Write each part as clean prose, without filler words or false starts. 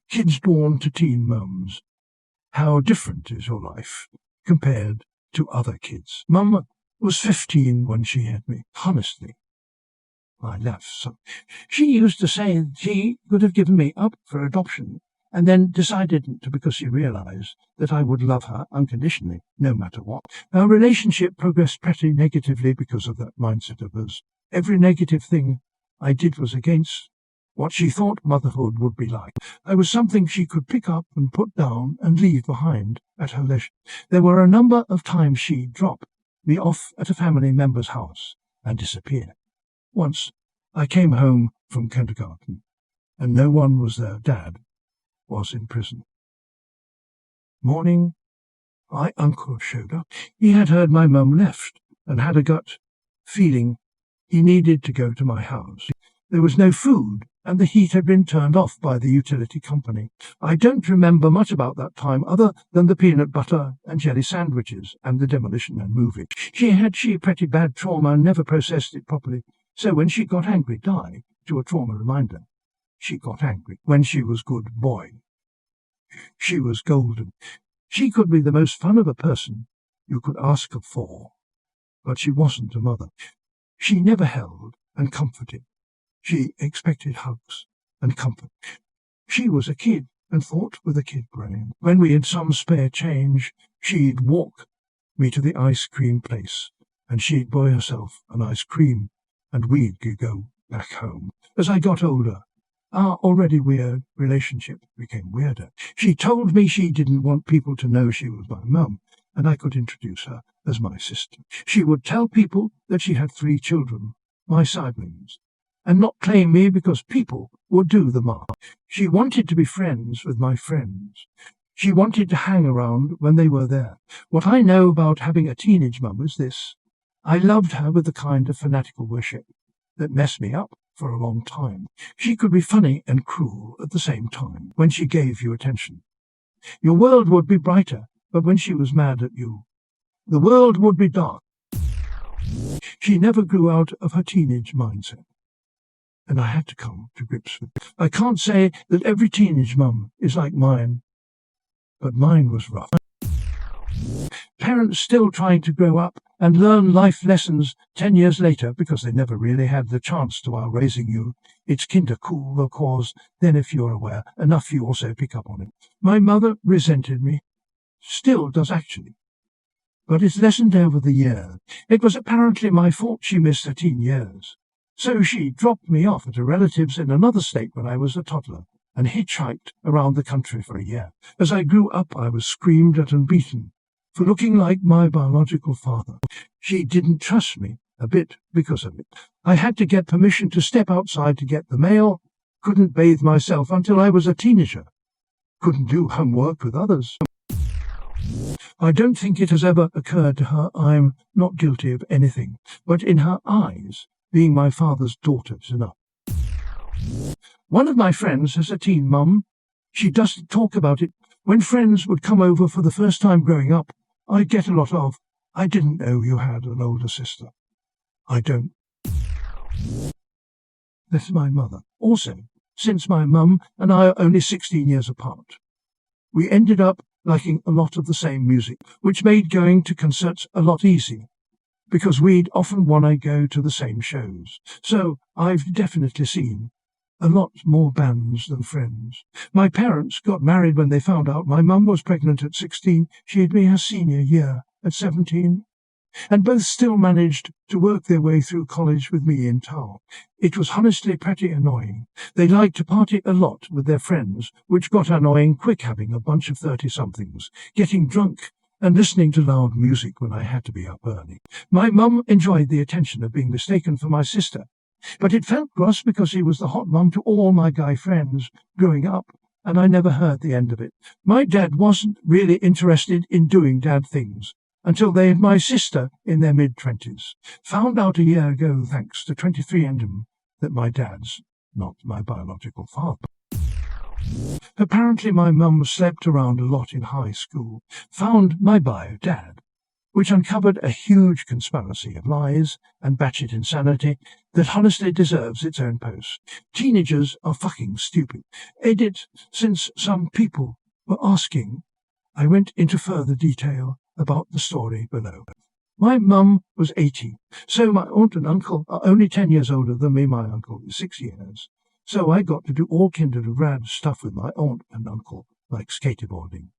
Kids born to teen mums. How different is your life compared to other kids? Mum was 15 when she had me. Honestly, I laughed so. She used to say she could have given me up for adoption and then decided to because she realized that I would love her unconditionally, no matter what. Our relationship progressed pretty negatively because of that mindset of hers. Every negative thing I did was against what she thought motherhood would be like. I was something she could pick up and put down and leave behind at her leisure. There were a number of times she'd drop me off at a family member's house and disappear. Once, I came home from kindergarten, and no one was there. Dad was in prison. Morning, my uncle showed up. He had heard my mum left and had a gut feeling he needed to go to my house. There was no food, and the heat had been turned off by the utility company. I don't remember much about that time other than the peanut butter and jelly sandwiches and the demolition and moving. She had pretty bad trauma and never processed it properly. So when she got angry, to a trauma reminder, she got angry. When she was good boy, she was golden. She could be the most fun of a person you could ask her for, but she wasn't a mother. She never held and comforted. She expected hugs and comfort. She was a kid and thought with a kid brain. When we had some spare change, she'd walk me to the ice cream place, and she'd buy herself an ice cream, and we'd go back home. As I got older, our already weird relationship became weirder. She told me she didn't want people to know she was my mum, and I could introduce her as my sister. She would tell people that she had 3 children, my siblings, and not claim me because people would do the math. She wanted to be friends with my friends. She wanted to hang around when they were there. What I know about having a teenage mum is this. I loved her with the kind of fanatical worship that messed me up for a long time. She could be funny and cruel at the same time when she gave you attention. Your world would be brighter, but when she was mad at you, the world would be dark. She never grew out of her teenage mindset, and I had to come to grips with it. I can't say that every teenage mum is like mine, but mine was rough. Parents still trying to grow up and learn life lessons 10 years later because they never really had the chance to while raising you. It's kinda cool, of course, then if you're aware enough you also pick up on it. My mother resented me, still does actually, but it's lessened over the years. It was apparently my fault she missed her teen years. So she dropped me off at a relative's in another state when I was a toddler and hitchhiked around the country for a year. As I grew up, I was screamed at and beaten for looking like my biological father. She didn't trust me a bit because of it. I had to get permission to step outside to get the mail, couldn't bathe myself until I was a teenager, couldn't do homework with others. I don't think it has ever occurred to her I'm not guilty of anything, but in her eyes, being my father's daughter is enough. One of my friends has a teen mum. She doesn't talk about it. When friends would come over for the first time growing up, I'd get a lot of, I didn't know you had an older sister. I don't. That's my mother. Also, since my mum and I are only 16 years apart, we ended up liking a lot of the same music, which made going to concerts a lot easier, because we'd often want to go to the same shows. So I've definitely seen a lot more bands than friends. My parents got married when they found out my mum was pregnant at 16. She had me her senior year at 17. And both still managed to work their way through college with me in tow. It was honestly pretty annoying. They liked to party a lot with their friends, which got annoying quick, having a bunch of 30-somethings, getting drunk and listening to loud music when I had to be up early. My mum enjoyed the attention of being mistaken for my sister, but it felt gross because she was the hot mum to all my guy friends growing up, and I never heard the end of it. My dad wasn't really interested in doing dad things until they had my sister in their mid-20s. Found out a year ago, thanks to 23andMe, that my dad's not my biological father. Apparently my mum slept around a lot in high school. Found my bio dad which uncovered a huge conspiracy of lies and batshit insanity that honestly deserves its own post. Teenagers are fucking stupid. Edit, since some people were asking, I went into further detail about the story below. My mum was 80, so my aunt and uncle are only 10 years older than me. My uncle is 6 years. So I got to do all kindred of rad stuff with my aunt and uncle, like skateboarding,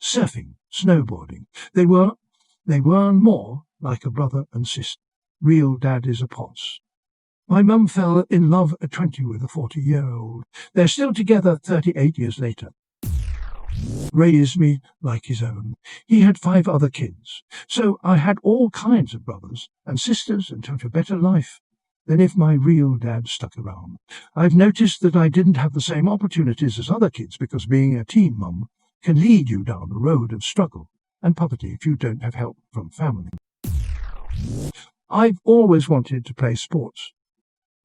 surfing, snowboarding. They were more like a brother and sister. Real dad is a pots. My mum fell in love at 20 with a 40-year-old. They're still together 38 years later. Raised me like his own. He had 5 other kids, so I had all kinds of brothers and sisters and took a better life than if my real dad stuck around. I've noticed that I didn't have the same opportunities as other kids because being a teen mum can lead you down a road of struggle and poverty if you don't have help from family. I've always wanted to play sports,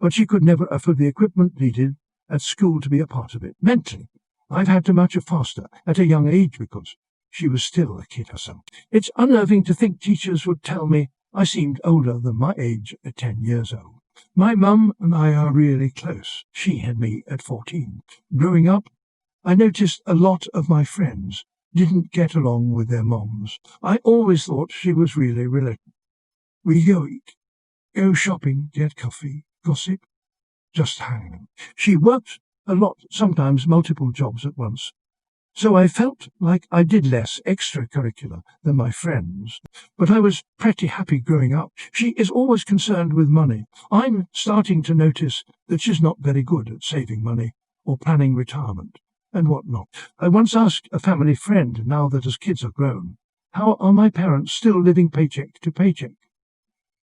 but she could never afford the equipment needed at school to be a part of it. Mentally, I've had to mature faster at a young age because she was still a kid herself. It's unnerving to think teachers would tell me I seemed older than my age at 10 years old. My mum and I are really close. She had me at 14. Growing up, I noticed a lot of my friends didn't get along with their moms. I always thought she was really relatable. We go eat, go shopping, get coffee, gossip, just hang. She worked a lot, sometimes multiple jobs at once. So I felt like I did less extracurricular than my friends, but I was pretty happy growing up. She is always concerned with money. I'm starting to notice that she's not very good at saving money or planning retirement and whatnot. I once asked a family friend, now that as kids are grown, how are my parents still living paycheck to paycheck?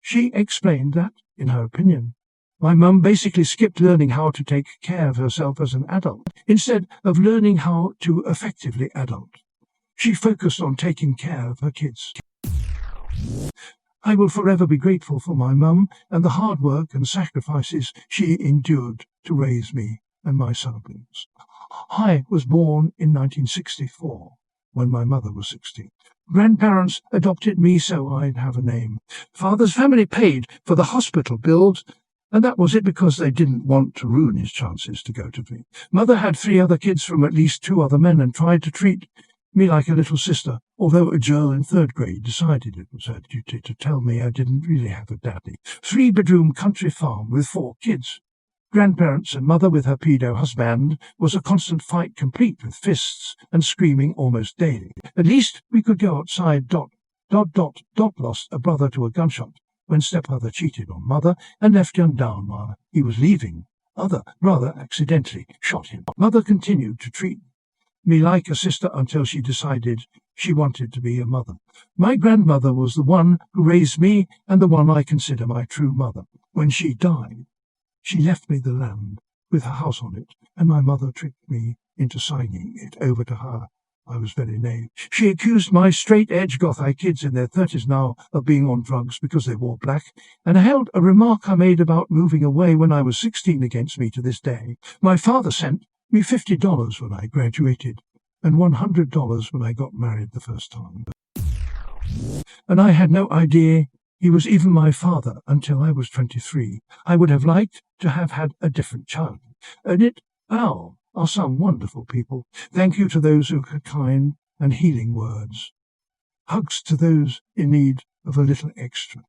She explained that, in her opinion, my mum basically skipped learning how to take care of herself as an adult. Instead of learning how to effectively adult, she focused on taking care of her kids. I will forever be grateful for my mum and the hard work and sacrifices she endured to raise me and my siblings. I was born in 1964, when my mother was 60. Grandparents adopted me so I'd have a name. Father's family paid for the hospital bills, and that was it because they didn't want to ruin his chances to go to me. Mother had 3 other kids from at least 2 other men and tried to treat me like a little sister, although a girl in 3rd grade decided it was her duty to tell me I didn't really have a daddy. 3-bedroom country farm with 4 kids. Grandparents and mother with her pedo husband was a constant fight, complete with fists and screaming almost daily. At least we could go outside. Lost a brother to a gunshot when stepmother cheated on mother and left him down while he was leaving. Other brother accidentally shot him. Mother continued to treat me like a sister until she decided she wanted to be a mother. My grandmother was the one who raised me and the one I consider my true mother. When she died, she left me the land with her house on it, and my mother tricked me into signing it over to her. I was very naive. She accused my straight-edge goth-eye kids in their 30s now of being on drugs because they wore black, and held a remark I made about moving away when I was 16 against me to this day. My father sent me $50 when I graduated, and $100 when I got married the first time. And I had no idea he was even my father until I was 23. I would have liked to have had a different child. And it are some wonderful people. Thank you to those who had kind and healing words. Hugs to those in need of a little extra.